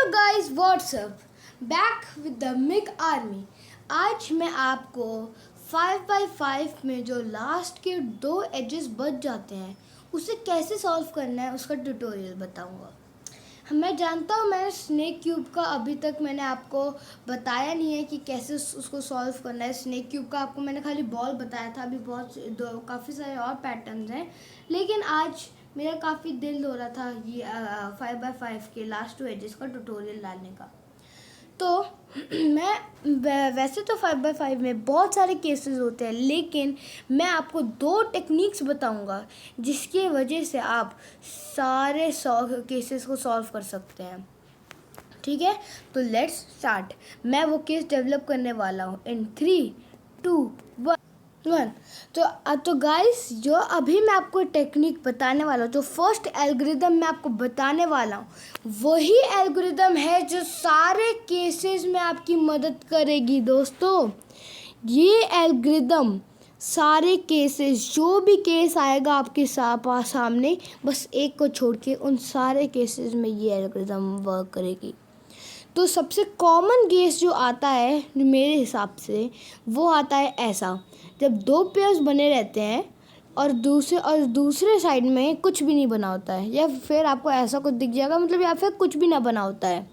Hello guys, what's up back with the Mic Army. आज मैं आपको 5x5 में जो लास्ट के 2 एजेस बच जाते हैं उसे कैसे सॉल्व करना है उसका ट्यूटोरियल बताऊंगा। मैं जानता हूँ मैंने स्नेक क्यूब का अभी तक मैंने आपको बताया नहीं है कि कैसे उसको सॉल्व करना है। स्नेक क्यूब का आपको मैंने खाली बॉल बताया था। अभी काफ़ी सारे और पैटर्न्स हैं, लेकिन आज मेरा काफ़ी दिल हो रहा था ये 5x5 के लास्ट 2 एजेस का ट्यूटोरियल डालने का। तो वैसे तो 5x5 में बहुत सारे केसेस होते हैं, लेकिन मैं आपको 2 टेक्निक्स बताऊंगा जिसकी वजह से आप सारे केसेस को सॉल्व कर सकते हैं। ठीक है, तो लेट्स स्टार्ट। मैं वो केस डेवलप करने वाला हूँ इन 3, 2, 1। तो गाइस, जो अभी मैं आपको टेक्निक बताने वाला हूँ, जो फर्स्ट एल्गोरिदम मैं आपको बताने वाला हूँ, वही एल्गोरिदम है जो सारे केसेस में आपकी मदद करेगी दोस्तों। ये एल्गोरिदम सारे केसेस, जो भी केस आएगा आपके सामने, बस एक को छोड़ के उन सारे केसेस में ये एल्गोरिदम वर्क करेगी। तो सबसे कॉमन केस जो आता है मेरे हिसाब से, वो आता है ऐसा, जब 2 पेयर्स बने रहते हैं और दूसरे साइड में कुछ भी नहीं बना होता है, या फिर आपको ऐसा कुछ दिख जाएगा, मतलब या फिर कुछ भी ना बना होता है।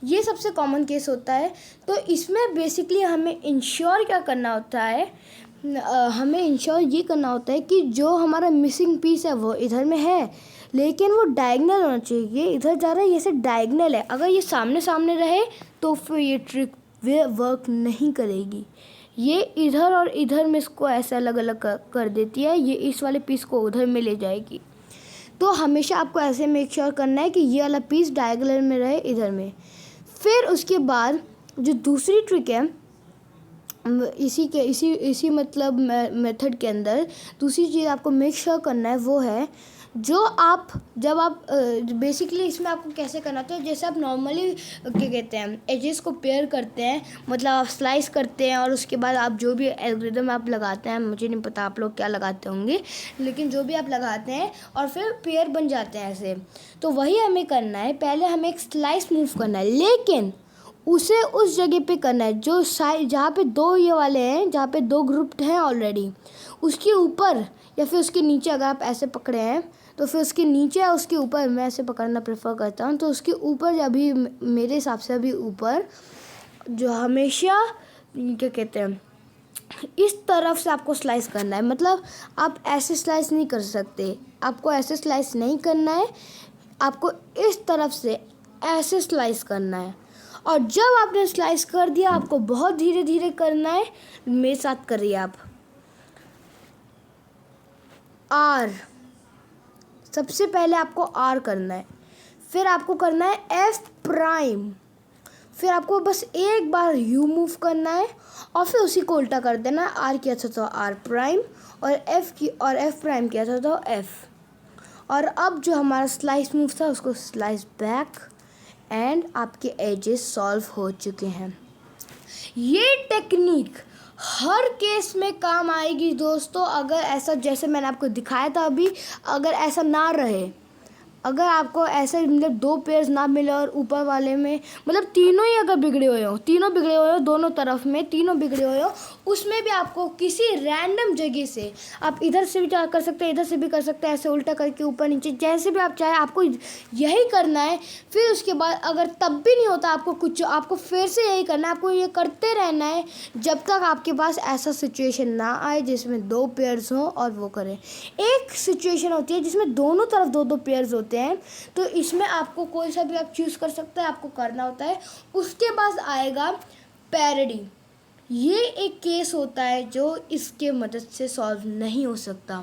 ये सबसे कॉमन केस होता है। तो इसमें बेसिकली हमें इंश्योर क्या करना होता है, हमें इंश्योर ये करना होता है कि जो हमारा मिसिंग पीस है वो इधर में है, लेकिन वो डायगनल होना चाहिए। ये इधर जा रहा है, ये से डायगनल है। अगर ये सामने सामने रहे तो फिर ये ट्रिक वर्क नहीं करेगी। ये इधर और इधर में इसको ऐसे अलग अलग कर देती है, ये इस वाले पीस को उधर में ले जाएगी। तो हमेशा आपको ऐसे मेक श्योर करना है कि ये वाला पीस डायगनल में रहे, इधर में। फिर उसके बाद जो दूसरी ट्रिक है, इसी मतलब मेथड के अंदर दूसरी चीज़ आपको मेक श्योर करना है, वो है जब आप बेसिकली इसमें आपको कैसे करना होता है, जैसे आप नॉर्मली क्या कहते हैं, एजेस को पेयर करते हैं, मतलब आप स्लाइस करते हैं और उसके बाद आप जो भी एल्गोरिदम आप लगाते हैं, मुझे नहीं पता आप लोग क्या लगाते होंगे, लेकिन जो भी आप लगाते हैं और फिर पेयर बन जाते हैं ऐसे। तो वही हमें करना है। पहले हमें एक स्लाइस मूव करना है, लेकिन उसे उस जगह पे करना है जो साइड, जहाँ पे 2 ये वाले हैं, जहाँ पे 2 ग्रुप हैं ऑलरेडी, उसके ऊपर या फिर उसके नीचे। अगर आप ऐसे पकड़े हैं तो फिर उसके नीचे या उसके ऊपर, मैं ऐसे पकड़ना प्रेफर करता हूँ, तो उसके ऊपर, अभी मेरे हिसाब से अभी ऊपर, जो हमेशा क्या कहते हैं, इस तरफ से आपको स्लाइस करना है। मतलब आप ऐसे स्लाइस नहीं कर सकते, आपको ऐसे स्लाइस नहीं करना है, आपको इस तरफ से ऐसे स्लाइस करना है। और जब आपने स्लाइस कर दिया, आपको बहुत धीरे धीरे करना है। मेरे साथ करिए आप। आर, सबसे पहले आपको आर करना है, फिर आपको करना है एफ प्राइम, फिर आपको बस एक बार यू मूव करना है और फिर उसी को उल्टा कर देना है। आर किया था तो आर प्राइम, और एफ प्राइम किया था तो एफ। और अब जो हमारा स्लाइस मूव था उसको स्लाइस बैक, एंड आपके एजेस सॉल्व हो चुके हैं। ये टेक्निक हर केस में काम आएगी दोस्तों। अगर ऐसा, जैसे मैंने आपको दिखाया था अभी, अगर ऐसा ना रहे, अगर आपको ऐसे मतलब 2 पेयर्स ना मिले और ऊपर वाले में मतलब तीनों ही अगर बिगड़े हुए हो, दोनों तरफ में तीनों बिगड़े हुए हो, उसमें भी आपको किसी रैंडम जगह से, आप इधर से भी कर सकते हैं, इधर से भी कर सकते हैं, ऐसे उल्टा करके ऊपर नीचे, जैसे भी आप चाहे, आपको यही करना है। फिर उसके बाद अगर तब भी नहीं होता आपको फिर से यही करना है। आपको ये करते रहना है जब तक आपके पास ऐसा सिचुएशन ना आए जिसमें 2 पेयर्स हों और वो करें। एक सिचुएशन होती है जिसमें दोनों तरफ 2-2 पेयर्स होते हैं, तो इसमें आपको कोई सा भी आप चूज़ कर सकते हैं, आपको करना होता है। उसके बाद आएगा पैरेडी। ये एक केस होता है जो इसके मदद से सॉल्व नहीं हो सकता।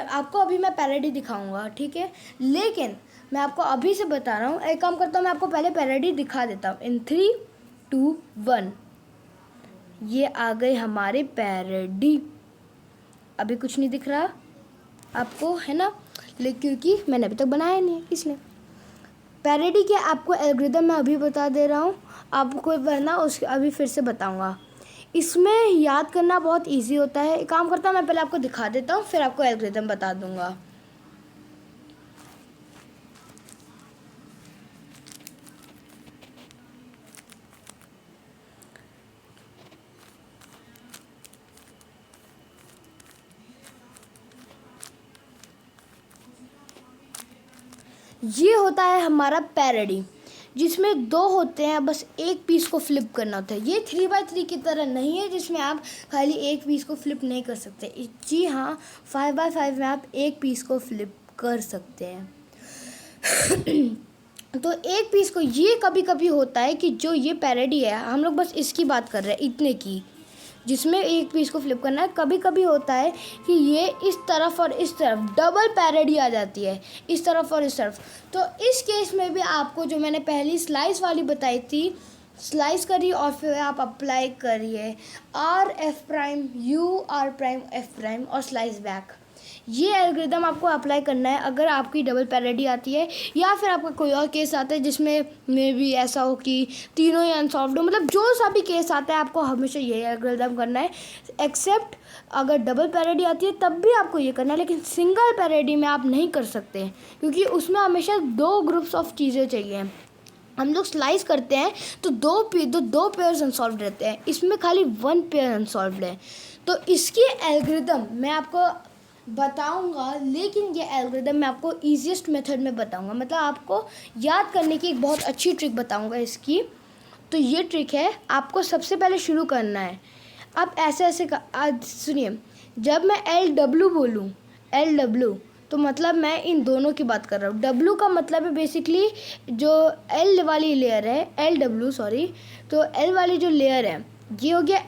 आपको अभी मैं पैरेडी दिखाऊंगा, ठीक है, लेकिन मैं आपको अभी से बता रहा हूँ। एक काम करता हूँ, मैं आपको पहले पैरेडी दिखा देता हूँ इन 3, 2, 1। ये आ गए हमारे पैरेडी। अभी कुछ नहीं दिख रहा आपको, है ना, लेकिन क्योंकि मैंने अभी तक बनाया नहीं है इसलिए। पैरेडी के आपको एल्गोरिदम मैं अभी बता दे रहा हूँ आपको, वरना उसके अभी फिर से बताऊँगा। इसमें याद करना बहुत इजी होता है। एक काम करता हूँ, मैं पहले आपको दिखा देता हूँ, फिर आपको एल्गोरिदम बता दूँगा। ये होता है हमारा पैरेडी, जिसमें दो होते हैं, बस एक पीस को फ्लिप करना होता है। ये 3x3 की तरह नहीं है जिसमें आप खाली एक पीस को फ्लिप नहीं कर सकते। जी हाँ, 5x5 में आप एक पीस को फ्लिप कर सकते हैं। तो एक पीस को ये कभी कभी होता है कि जो ये पैरेडी है, हम लोग बस इसकी बात कर रहे हैं, इतने की, जिसमें एक पीस को फ्लिप करना है। कभी कभी होता है कि ये इस तरफ और इस तरफ डबल पैरेडी आ जाती है, इस तरफ और इस तरफ। तो इस केस में भी आपको जो मैंने पहली स्लाइस वाली बताई थी, स्लाइस करिए और फिर आप अप्लाई करिए R(F', U(R')F' और स्लाइस बैक। ये एल्गोरिदम आपको अप्लाई करना है अगर आपकी डबल पैरेडी आती है, या फिर आपका कोई और केस आता है जिसमें मे भी ऐसा हो कि तीनों ही अनसॉल्व्ड हो। मतलब जो सा भी केस आता है आपको हमेशा यही एल्गोरिदम करना है, एक्सेप्ट अगर डबल पैरेडी आती है तब भी आपको ये करना है। लेकिन सिंगल पैरेडी में आप नहीं कर सकते, क्योंकि उसमें हमेशा दो ग्रुप्स ऑफ चीज़ें चाहिए। हम लोग स्लाइस करते हैं तो दो पेयर्स अनसॉल्व्ड रहते हैं, इसमें खाली वन पेयर अनसॉल्व्ड है। तो इसकी एल्गोरिदम मैं आपको बताऊंगा, लेकिन ये एल्गोरिदम मैं आपको ईजीएस्ट मेथड में बताऊंगा, मतलब आपको याद करने की एक बहुत अच्छी ट्रिक बताऊंगा इसकी। तो ये ट्रिक है, आपको सबसे पहले शुरू करना है। आप ऐसे सुनिए, जब मैं LW बोलूँ, LW, तो मतलब मैं इन दोनों की बात कर रहा हूँ। W का मतलब है बेसिकली जो L वाली लेयर है, LW सॉरी, तो L वाली जो लेयर है ये हो गया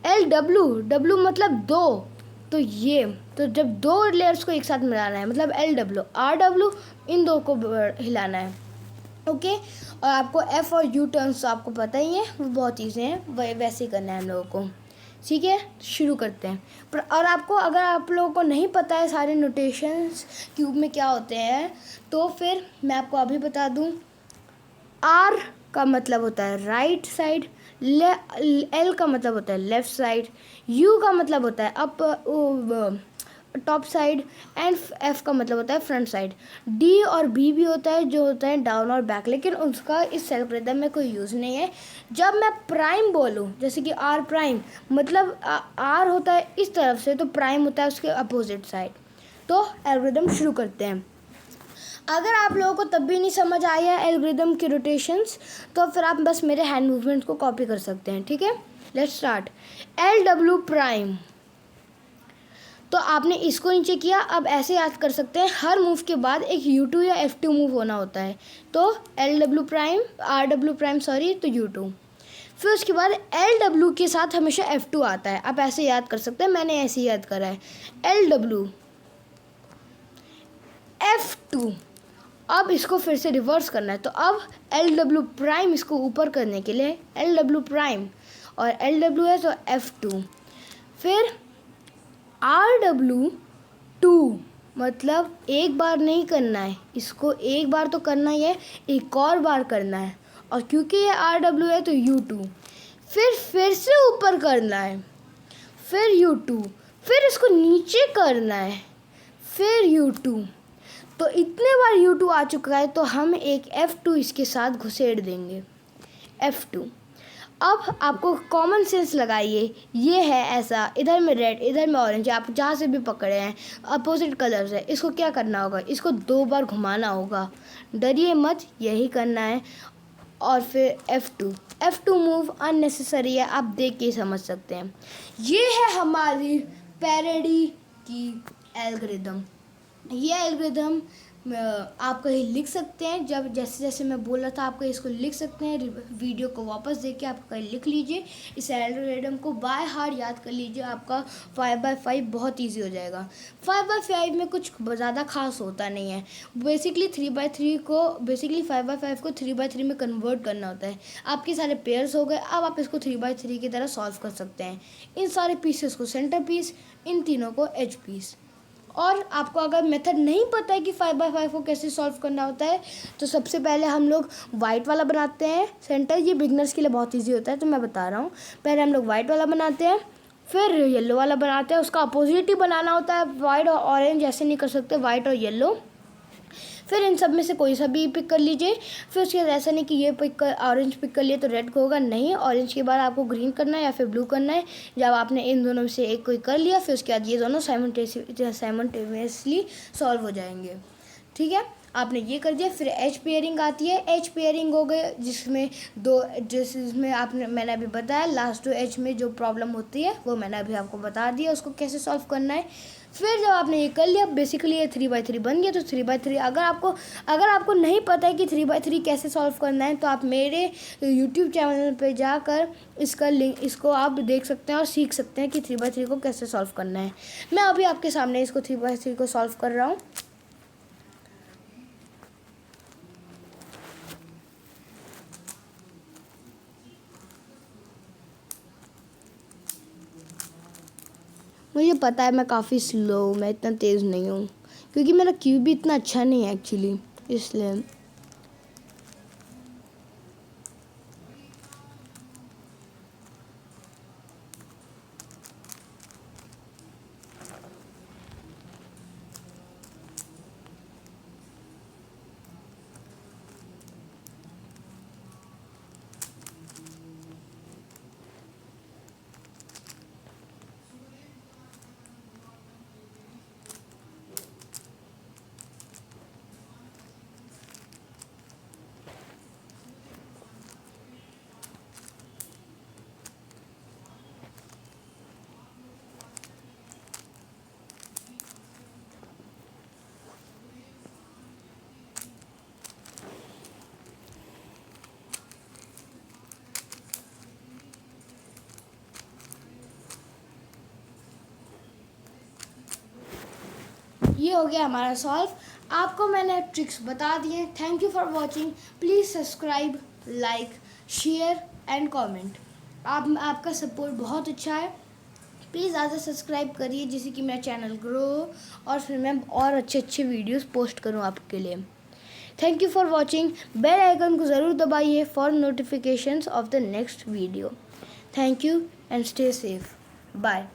LW मतलब दो। तो ये, तो जब दो लेयर्स को एक साथ मिलाना है मतलब LW, RW, इन दो को हिलाना है, ओके। और आपको F और U टर्म्स तो आपको पता ही है, वो बहुत चीज़ें हैं, वह वैसे ही करना है हम लोगों को, ठीक है। शुरू करते हैं। पर और आपको, अगर आप लोगों को नहीं पता है सारे नोटेशंस क्यूब में क्या होते हैं, तो फिर मैं आपको अभी बता दूं। R का मतलब होता है राइट साइड, L का मतलब होता है लेफ़्ट साइड, U का मतलब होता है up top side, and F का मतलब होता है फ्रंट साइड। D और B भी होता है जो होता है डाउन और बैक, लेकिन उसका इस एल्गोरिथम में कोई यूज़ नहीं है। जब मैं प्राइम बोलूँ, जैसे कि R', मतलब R होता है इस तरफ से, तो प्राइम होता है उसके अपोजिट साइड। तो एल्गोरिथम शुरू करते हैं। अगर आप लोगों को तब भी नहीं समझ आया एल्गोरिथम के रोटेशंस, तो फिर आप बस मेरे हैंड मूवमेंट्स को कॉपी कर सकते हैं, ठीक है। Let's start. LW', तो आपने इसको नीचे किया। अब ऐसे याद कर सकते हैं, हर मूव के बाद एक U2 या F2 मूव होना होता है। तो RW' सॉरी, तो U2। फिर उसके बाद LW के साथ हमेशा F2 आता है। आप ऐसे याद कर सकते हैं, मैंने ऐसे ही याद करा है, LW F2। अब इसको फिर से रिवर्स करना है, तो अब LW', इसको ऊपर करने के लिए LW', और LW है तो F2। फिर RW2, मतलब एक बार नहीं करना है इसको, एक बार तो करना ही है, एक और बार करना है। और क्योंकि ये RW है तो U2, फिर से ऊपर करना है, फिर U2, फिर इसको नीचे करना है, फिर U2। तो इतने बार U2 आ चुका है, तो हम एक F2 इसके साथ घुसेड़ देंगे, F2। अब आपको कॉमन सेंस लगाइए, ये है ऐसा, इधर में रेड, इधर में ऑरेंज, आप जहाँ से भी पकड़े हैं अपोजिट कलर्स है। इसको क्या करना होगा, इसको 2 बार घुमाना होगा, डरिए मत, यही करना है। और फिर F2 मूव अननेसेसरी है, आप देख के समझ सकते हैं। ये है हमारी पैरेडी की एल्गोरिदम। ये एल्गोरिदम आप कहीं लिख सकते हैं, जब जैसे जैसे मैं बोल रहा था आप कहीं इसको लिख सकते हैं, वीडियो को वापस देख के आप कहीं लिख लीजिए। इस एल्गोरिदम को बाय हार्ट याद कर लीजिए, आपका 5x5 बहुत इजी हो जाएगा। 5x5 में कुछ ज़्यादा खास होता नहीं है, बेसिकली 3x3 को, बेसिकली 5x5 को 3x3 में कन्वर्ट करना होता है। आपके सारे पेयर्स हो गए, अब आप इसको 3x3 की तरह सॉल्व कर सकते हैं। इन सारे पीसेस को सेंटर पीस, इन तीनों को एज पीस। और आपको अगर मेथड नहीं पता है कि 5x5 को कैसे सॉल्व करना होता है, तो सबसे पहले हम लोग वाइट वाला बनाते हैं सेंटर। ये बिगनर्स के लिए बहुत इजी होता है, तो मैं बता रहा हूँ। पहले हम लोग वाइट वाला बनाते हैं, फिर येलो वाला बनाते हैं, उसका अपोजिट ही बनाना होता है। वाइट और ऑरेंज ऐसे नहीं कर सकते, वाइट और येलो। फिर इन सब में से कोई सा भी पिक कर लीजिए। फिर उसके बाद ऐसा नहीं कि ये ऑरेंज पिक कर लिए तो रेड को होगा, नहीं, ऑरेंज के बाद आपको ग्रीन करना है या फिर ब्लू करना है। जब आपने इन दोनों में से एक कोई कर लिया, फिर उसके बाद ये दोनों साइमल्टेनियसली सॉल्व हो जाएंगे, ठीक है। आपने ये कर दिया। फिर एज पेयरिंग आती है, एज पेयरिंग हो गए जिसमें जिसमें आपने मैंने अभी बताया लास्ट 2 एज में जो प्रॉब्लम होती है वो मैंने अभी आपको बता दिया उसको कैसे सॉल्व करना है। फिर जब आपने ये कर लिया, बेसिकली ये 3/3 बन गया। तो 3/3 अगर आपको नहीं पता है कि 3/3 कैसे सॉल्व करना है तो आप मेरे यूट्यूब चैनल पे जाकर इसका लिंक इसको आप देख सकते हैं और सीख सकते हैं कि 3/3 को कैसे सॉल्व करना है। मैं अभी आपके सामने इसको 3/3 को सॉल्व कर रहा हूँ। मुझे पता है मैं काफ़ी स्लो हूँ, मैं इतना तेज़ नहीं हूँ क्योंकि मेरा क्यूब भी इतना अच्छा नहीं है एक्चुअली, इसलिए। ये हो गया हमारा सॉल्व। आपको मैंने ट्रिक्स बता दिए। Thank you for watching. Please subscribe, like, share and comment. आपका सपोर्ट बहुत अच्छा है। प्लीज़ ज़्यादा सब्सक्राइब करिए जिससे कि मेरा चैनल ग्रो हो और फिर मैं और अच्छे अच्छे वीडियोस पोस्ट करूं आपके लिए। Thank you for watching. Bell icon को ज़रूर दबाइए for notifications of the next video. Thank you and stay safe. Bye.